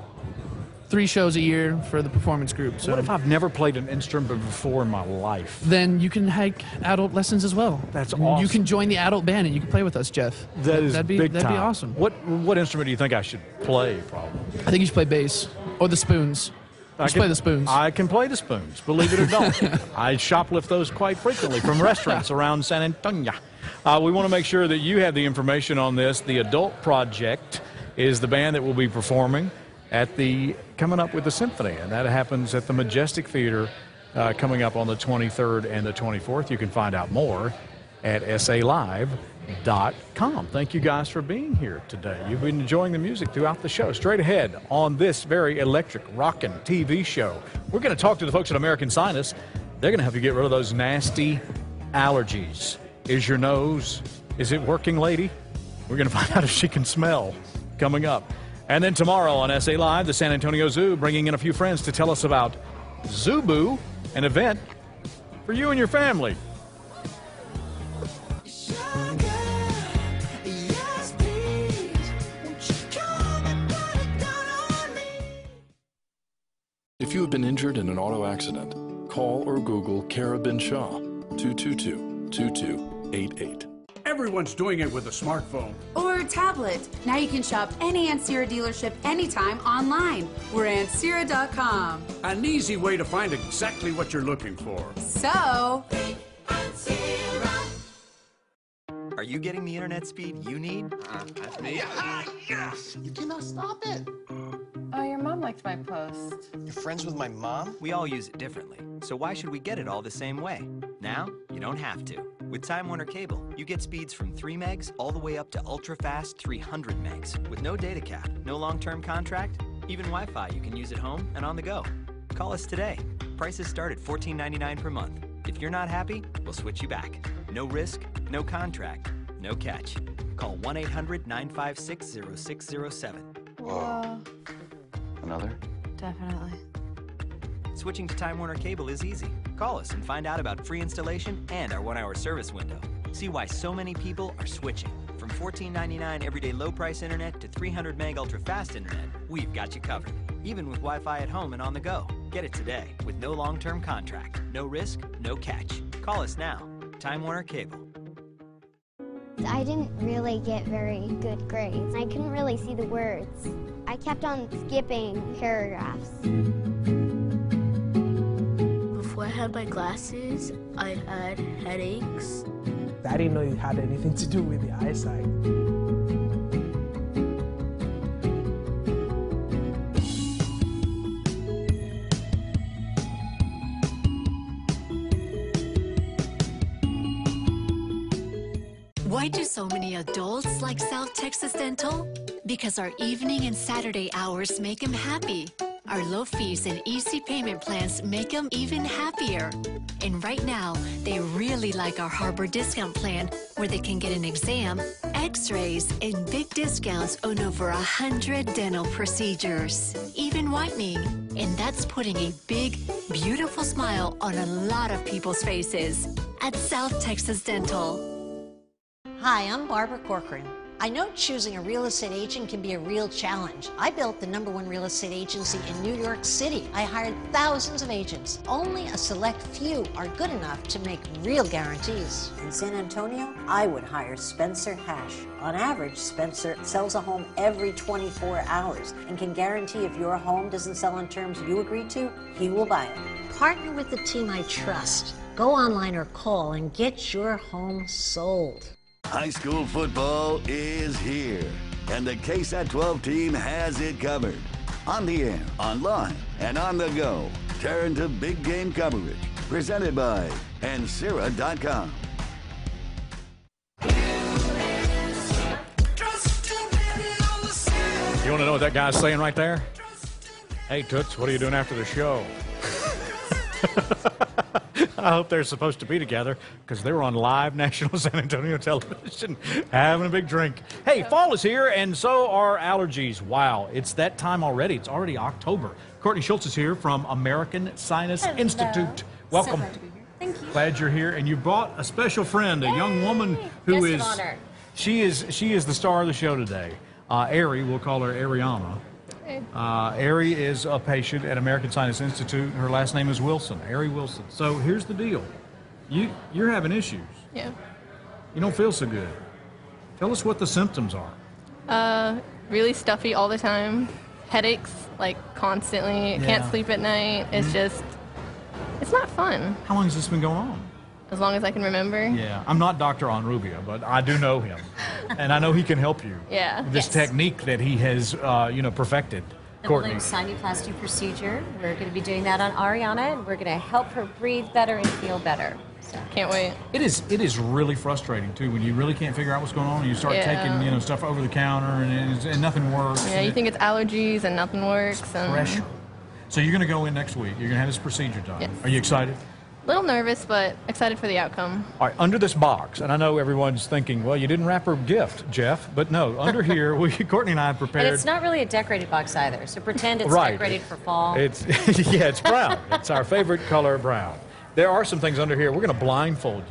3 shows a year for the performance group. So what if I've never played an instrument before in my life? Then you can take adult lessons as well. That's awesome. You can join the adult band and you can play with us, Jeff. That'd be That'd be awesome. What instrument do you think I should play, probably? I think you should play bass or the spoons. Play the spoons. I can play the spoons, believe it or not. I shoplift those quite frequently from restaurants around San Antonio. We want to make sure that you have the information on this. The Adult Project is the band that will be performing at coming up with the Symphony, and that happens at the Majestic Theater coming up on the 23rd and the 24th. You can find out more at salive.com. Thank you guys for being here today. You've been enjoying the music throughout the show. Straight ahead on this very electric rockin' TV show, we're going to talk to the folks at American Sinus. They're going to help you get rid of those nasty allergies. Is your nose, is it working, lady? We're going to find out if she can smell coming up. And then tomorrow on SA Live, the San Antonio Zoo bringing in a few friends to tell us about Zoo-Boo, an event for you and your family. If you have been injured in an auto accident, call or Google Kara Bin Shah, 222-2288. Everyone's doing it with a smartphone. Or a tablet. Now you can shop any Ancira dealership anytime online. We're Ancira.com. An easy way to find exactly what you're looking for. So, are you getting the internet speed you need? That's me. Yes! You cannot stop it. Oh, your mom liked my post. You're friends with my mom? We all use it differently, so why should we get it all the same way? Now, you don't have to. With Time Warner Cable, you get speeds from 3 megs all the way up to ultra-fast 300 megs with no data cap, no long-term contract, even Wi-Fi you can use at home and on the go. Call us today. Prices start at $14.99 per month. If you're not happy, we'll switch you back. No risk, no contract, no catch. Call 1-800-956-0607. Whoa. Another? Definitely. Switching to Time Warner Cable is easy. Call us and find out about free installation and our 1-hour service window. See why so many people are switching. From $14.99 everyday low-price internet to 300 meg ultra-fast internet, we've got you covered. Even with Wi-Fi at home and on the go. Get it today with no long-term contract. No risk, no catch. Call us now. Time Warner Cable. I didn't really get very good grades. I couldn't really see the words. I kept on skipping paragraphs. Before I had my glasses, I had headaches. I didn't know it had anything to do with the eyesight. Why do so many adults like South Texas Dental? Because our evening and Saturday hours make them happy. Our low fees and easy payment plans make them even happier. And right now, they really like our Harbor Discount Plan, where they can get an exam, x-rays, and big discounts on over 100 dental procedures, even whitening. And that's putting a big, beautiful smile on a lot of people's faces at South Texas Dental. Hi, I'm Barbara Corcoran. I know choosing a real estate agent can be a real challenge. I built the #1 real estate agency in New York City. I hired thousands of agents. Only a select few are good enough to make real guarantees. In San Antonio, I would hire Spencer Hash. On average, Spencer sells a home every 24 hours and can guarantee if your home doesn't sell on terms you agree to, he will buy it. Partner with the team I trust. Go online or call and get your home sold. High school football is here, and the KSAT 12 team has it covered. On the air, online, and on the go. Turn to big game coverage. Presented by Ansira.com. You want to know what that guy's saying right there? Hey, Toots, what are you doing after the show? I hope they're supposed to be together because they were on live national San Antonio television having a big drink. Hey, fall is here, and so are allergies. Wow, it's that time already. It's already October. Courtney Schultz is here from American Sinus Institute. Welcome. So glad to be here. Thank you. Glad you're here, and you brought a special friend, a young woman who is Guest of honor. she is the star of the show today. Ari, we'll call her Ariana. Ari is a patient at American Sinus Institute. Her last name is Wilson, Ari Wilson. So here's the deal. You're having issues. Yeah. You don't feel so good. Tell us what the symptoms are. Really stuffy all the time. Headaches, like constantly. Yeah. Can't sleep at night. It's just, it's not fun. How long has this been going on? As long as I can remember. Yeah, I'm not Dr. Onrubia, but I do know him. And I know he can help you. Yeah. This technique that he has, perfected. The Courtney. balloon sinuplasty procedure. We're going to be doing that on Ariana, and we're going to help her breathe better and feel better. So. Can't wait. It is really frustrating too when you really can't figure out what's going on and you start taking stuff over the counter and nothing works. Yeah, you think it's allergies and nothing works. And Pressure. So you're going to go in next week. You're going to have this procedure done. Yes. Are you excited? A little nervous, but excited for the outcome. All right, under this box, and I know everyone's thinking, well, you didn't wrap her gift, Jeff, but no, under here, Courtney and I have prepared. And it's not really a decorated box either, so pretend it's Right. decorated for fall. It's it's brown. It's our favorite color, brown. There are some things under here. We're going to blindfold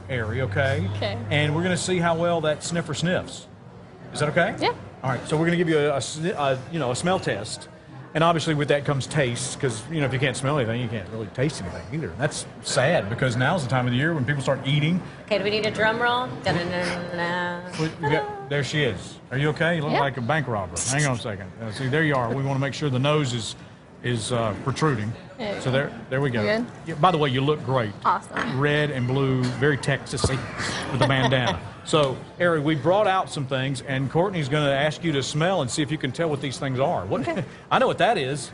you, Ari, okay? Okay. And we're going to see how well that sniffer sniffs. Is that okay? Yeah. All right, so we're going to give you a smell test. And obviously with that comes taste, because, if you can't smell anything, you can't really taste anything either. And that's sad, because now's the time of the year when people start eating. Okay, do we need a drum roll? Da-da-da-da-da. There she is. Are you okay? You look like a bank robber. Hang on a second. See, there you are. We want to make sure the nose is protruding. There you So go. there we go. You good? Yeah, by the way, you look great. Awesome. Red and blue, very Texasy with the bandana. So, Ari, we brought out some things, and Courtney's going to ask you to smell and see if you can tell what these things are. What? Okay. I know what that is.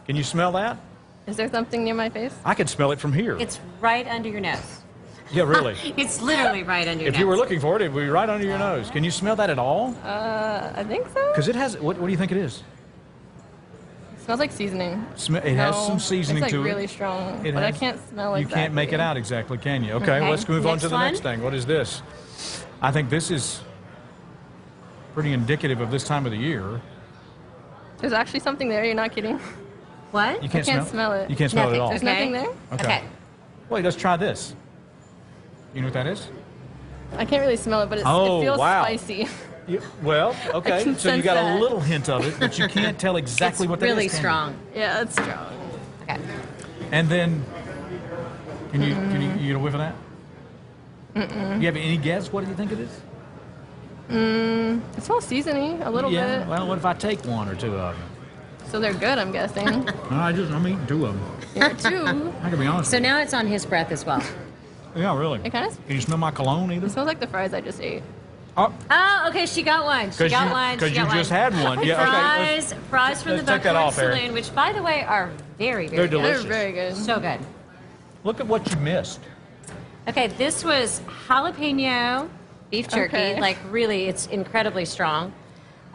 Can you smell that? Is there something near my face? I can smell it from here. It's right under your nose. Yeah, really. It's literally right under your If nose. you were looking for it, it would be right under your nose. Can you smell that at all? I think so. Because it has, what do you think it is? It smells like seasoning. It has some seasoning it's to like it. really strong, It but I has- can't smell You can't make it exactly. out exactly, can you? Okay, Okay, well, let's move on next to the one. next thing. What is this? I think this is pretty indicative of this time of the year. There's actually something there. You're not kidding. What? You can't I can't smell it. You can't smell it at all. There's nothing there. Okay. Wait, let's try this. You know what that is? I can't really smell it, but it feels spicy. Well, okay, I can so you sense got that. a little hint of it, but you can't tell exactly what that is. really can you? strong. Yeah, it's strong. Okay. And then, can you get a whiff of that? Mm-mm. You have any guess? What do you think it is? It smells seasony a little Yeah. bit. Well, what if I take one or two of them? So they're good, I'm guessing. I'm eating two of them. Yeah, two. I can be honest. So now it's on his breath as well. Yeah, really. It kind of Can you smell my cologne either? it smells like the fries I just ate. Oh, okay, she got one. She 'Cause got you- one. 'cause She you got just one. had one. Yeah, okay, Fries from the let's take that Buckhorn off, Erin. Saloon, which, by the way, are very, They're very good. delicious. They're very good. So good. Look at what you missed. Okay, this was jalapeno beef jerky. Okay. Like, really, it's incredibly strong.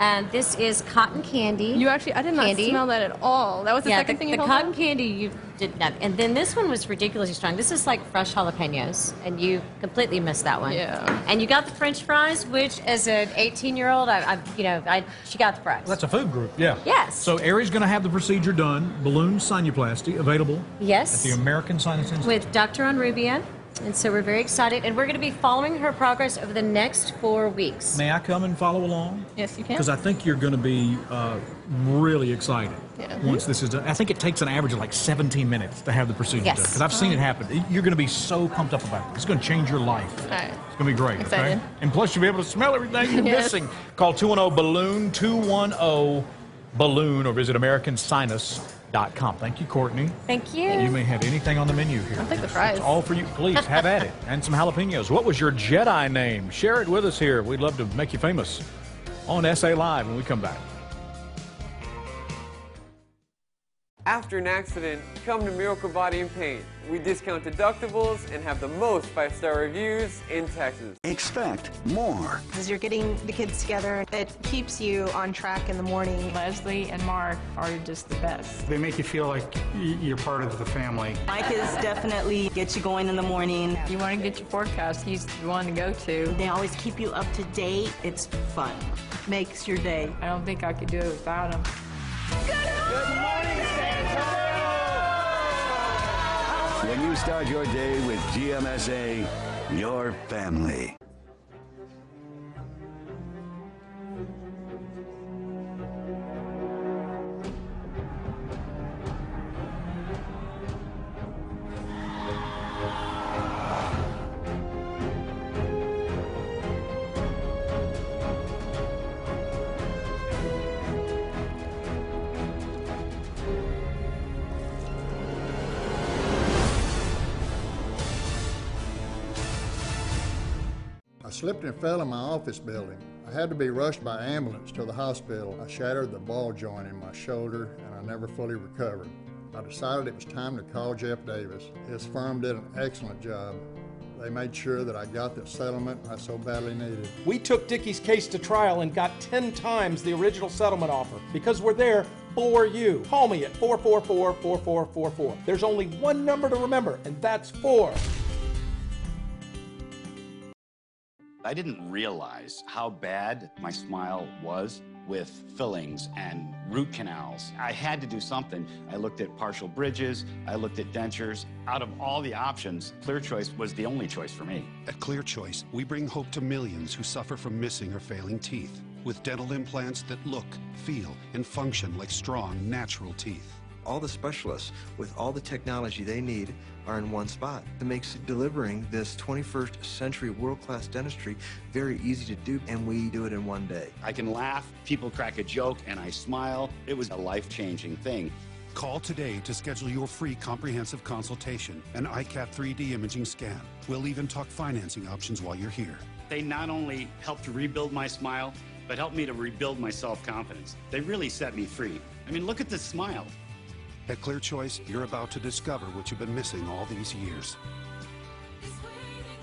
And this is cotton candy. You actually, I did not smell that at all. That was the second thing you told me? The cotton candy you did not. And then this one was ridiculously strong. This is like fresh jalapenos, and you completely missed that one. Yeah. And you got the French fries, which as an 18-year-old, she got the fries. That's a food group, yeah. Yes. So Ari's going to have the procedure done, balloon sinuplasty, available. Yes. At the American Sinus Institute. With Dr. Onrubia. And so we're very excited, and we're going to be following her progress over the next 4 weeks. May I come and follow along? Yes, you can. Because I think you're going to be really excited once this is done. I think it takes an average of like 17 minutes to have the procedure done. Because I've seen it happen. You're going to be so pumped up about it. It's going to change your life. All right. It's going to be great. Excited. Okay? And plus, you'll be able to smell everything you're missing. Call 210-BALLOON, 210-BALLOON, or visit AmericanSinus.com. Thank you, Courtney. Thank you. You may have anything on the menu here. I'll take the fries. It's all for you. Please, have at it. And some jalapenos. What was your Jedi name? Share it with us here. We'd love to make you famous on SA Live when we come back. After an accident, come to Miracle Body and Paint. We discount deductibles and have the most 5-star reviews in Texas. Expect more. As you're getting the kids together, it keeps you on track in the morning. Leslie and Mark are just the best. They make you feel like you're part of the family. Mike is definitely gets you going in the morning. You want to get your forecast, he's the one to go to. They always keep you up to date. It's fun. Makes your day. I don't think I could do it without him. Good morning, San Antonio! When you start your day with GMSA, your family. I slipped and fell in my office building. I had to be rushed by ambulance to the hospital. I shattered the ball joint in my shoulder and I never fully recovered. I decided it was time to call Jeff Davis. His firm did an excellent job. They made sure that I got the settlement I so badly needed. We took Dickie's case to trial and got 10 times the original settlement offer because we're there for you. Call me at 444-4444. There's only one number to remember, and that's 4. I didn't realize how bad my smile was with fillings and root canals. I had to do something. I looked at partial bridges, I looked at dentures. Out of all the options, Clear Choice was the only choice for me. At Clear Choice, we bring hope to millions who suffer from missing or failing teeth with dental implants that look, feel, and function like strong, natural teeth. All the specialists with all the technology they need are in one spot. It makes delivering this 21st century world-class dentistry very easy to do, and we do it in one day. I can laugh, people crack a joke, and I smile. It was a life-changing thing. Call today to schedule your free comprehensive consultation, an iCat 3D imaging scan. We'll even talk financing options while you're here. They not only helped to rebuild my smile, but helped me to rebuild my self-confidence. They really set me free. I mean, look at this smile. At Clear Choice, you're about to discover what you've been missing all these years.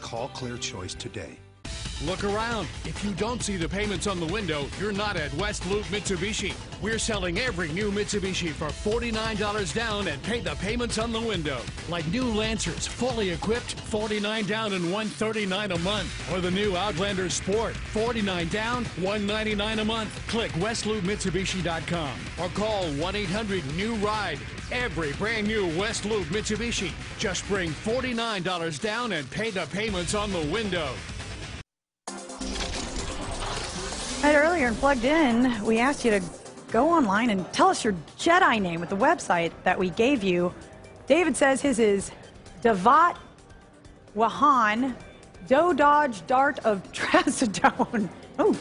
Call Clear Choice today. Look around. If you don't see the payments on the window, you're not at West Loop Mitsubishi. We're selling every new Mitsubishi for $49 down and pay the payments on the window. Like new Lancers, fully equipped, $49 down and $139 a month. Or the new Outlander Sport, $49 down, $199 a month. Click westloopmitsubishi.com or call 1-800-NEW-RIDE. Every brand new West Loop Mitsubishi. Just bring $49 down and pay the payments on the window. Right, earlier in Plugged In, we asked you to go online and tell us your Jedi name with the website that we gave you. David says his is Davat Wahan Dodge Dart of Trazodone. Oh,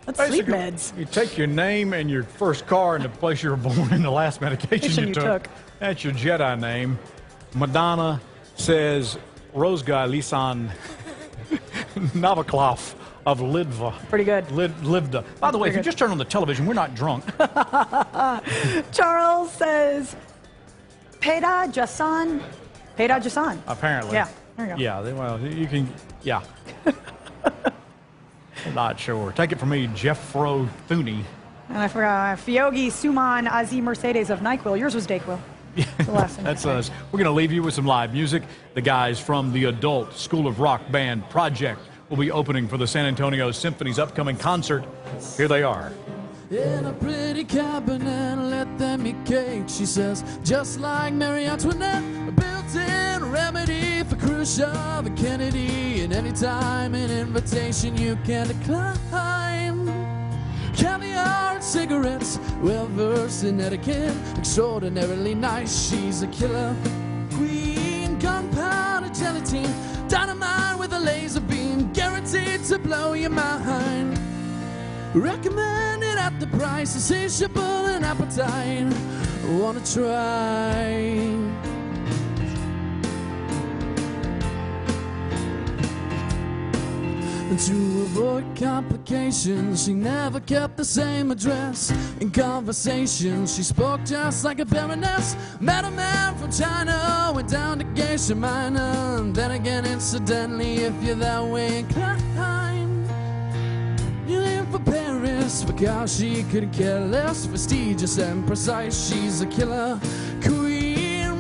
that's sleep meds. You take your name and your first car and the place you were born and the last medication you took. That's your Jedi name. Madonna says Rozga Lisan Navaklov of Lidva. Pretty good. Livda. By the way, if you just turn on the television, we're not drunk. Charles says Peda Jasan. Peda Jasan. Apparently. Yeah. There you go. Yeah. Well, you can. Yeah. Not sure. Take it from me, Jeffro Thuney. And I forgot Fiogi Suman Azi Mercedes of NyQuil. Yours was Dayquil. The last thing. That's us. We're going to leave you with some live music. The guys from the Adult School of Rock band Project will be opening for the San Antonio Symphony's upcoming concert. Here they are. In a pretty cabinet, let them eat cake, she says, just like Marie Antoinette, a built-in remedy for Khrushchev and Kennedy, and anytime an invitation you can decline. Caviar and cigarettes, well-versed in etiquette, extraordinarily nice, she's a killer queen, gunpowder gelatine, dynamite with a laser beam, guaranteed to blow your mind. Recommended at the price, insatiable and appetite. Wanna try? And to avoid complications, she never kept the same address. In conversation, she spoke just like a baroness. Met a man from China, went down to Geisha Minor. And then again, incidentally, if you're that way inclined, you live for Paris, because she couldn't care less. Prestigious and precise, she's a killer queen.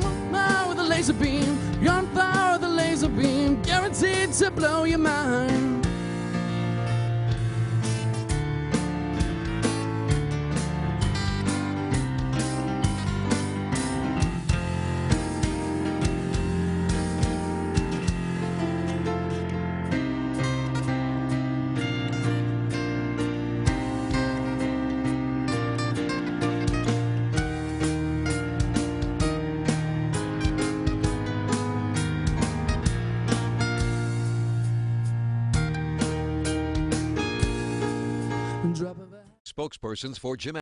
With a laser beam, gunfire with a laser beam, guaranteed to blow your mind. Spokespersons for Jim